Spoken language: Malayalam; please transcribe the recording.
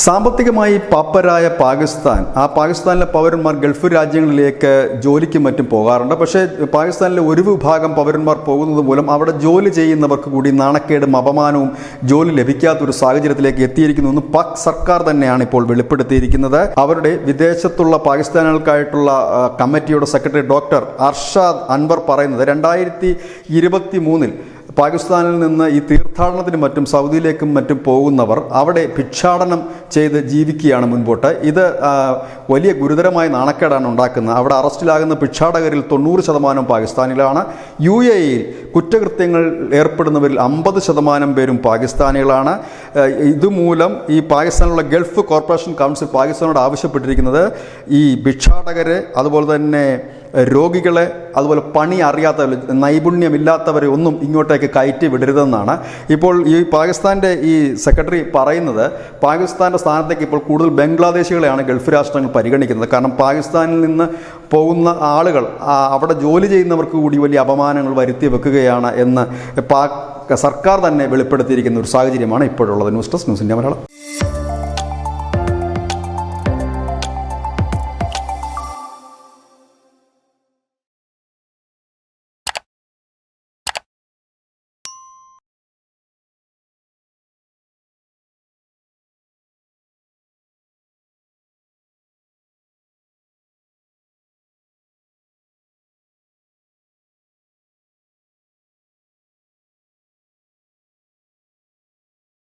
സാമ്പത്തികമായി പാപ്പരായ പാകിസ്ഥാൻ, പാകിസ്ഥാനിലെ പൗരന്മാർ ഗൾഫ് രാജ്യങ്ങളിലേക്ക് ജോലിക്കും മറ്റും പോകാറുണ്ട്. പക്ഷേ പാകിസ്ഥാനിലെ ഒരു വിഭാഗം പൗരന്മാർ പോകുന്നത് മൂലം അവിടെ ജോലി ചെയ്യുന്നവർക്ക് കൂടി നാണക്കേടും അപമാനവും ജോലി ലഭിക്കാത്തൊരു സാഹചര്യത്തിലേക്ക് എത്തിയിരിക്കുന്നുവെന്ന് പാക് സർക്കാർ തന്നെയാണ് ഇപ്പോൾ വെളിപ്പെടുത്തിയിരിക്കുന്നത്. അവരുടെ വിദേശത്തുള്ള പാകിസ്ഥാനികൾക്കായിട്ടുള്ള കമ്മിറ്റിയുടെ സെക്രട്ടറി ഡോക്ടർ അർഷാദ് അൻവർ പറയുന്നത് 2023 പാകിസ്ഥാനിൽ നിന്ന് ഈ തീർത്ഥാടനത്തിനും മറ്റും സൗദിയിലേക്കും മറ്റും പോകുന്നവർ അവിടെ ഭിക്ഷാടനം ചെയ്ത് ജീവിക്കുകയാണ് മുൻപോട്ട്. ഇത് വലിയ ഗുരുതരമായ നാണക്കേടാണ് ഉണ്ടാക്കുന്നത്. അവിടെ അറസ്റ്റിലാകുന്ന ഭിക്ഷാടകരിൽ 90% പാകിസ്ഥാനികളാണ്. UAE-യിൽ കുറ്റകൃത്യങ്ങൾ ഏർപ്പെടുന്നവരിൽ 50% പേരും പാകിസ്ഥാനികളാണ്. ഇതുമൂലം ഈ പാകിസ്ഥാനിലുള്ള ഗൾഫ് കോർപ്പറേഷൻ കൗൺസിൽ പാകിസ്ഥാനോട് ആവശ്യപ്പെട്ടിരിക്കുന്നത് ഈ ഭിക്ഷാടകരെ, അതുപോലെ തന്നെ രോഗികളെ, അതുപോലെ പണി അറിയാത്തവർ, നൈപുണ്യമില്ലാത്തവരെ ഒന്നും ഇങ്ങോട്ടേക്ക് കയറ്റി വിടരുതെന്നാണ് ഇപ്പോൾ ഈ പാകിസ്ഥാൻ്റെ ഈ സെക്രട്ടറി പറയുന്നത്. പാകിസ്ഥാൻ്റെ സ്ഥാനത്തേക്ക് ഇപ്പോൾ കൂടുതൽ ബംഗ്ലാദേശികളെയാണ് ഗൾഫ് രാഷ്ട്രങ്ങൾ പരിഗണിക്കുന്നത്. കാരണം പാകിസ്ഥാനിൽ നിന്ന് പോകുന്ന ആളുകൾ അവിടെ ജോലി ചെയ്യുന്നവർക്ക് കൂടി വലിയ അപമാനങ്ങൾ വരുത്തി വെക്കുകയാണ് എന്ന് പാക് സർക്കാർ തന്നെ വെളിപ്പെടുത്തിയിരിക്കുന്ന ഒരു സാഹചര്യമാണ് ഇപ്പോഴുള്ളത്. News desk news India Malayalam.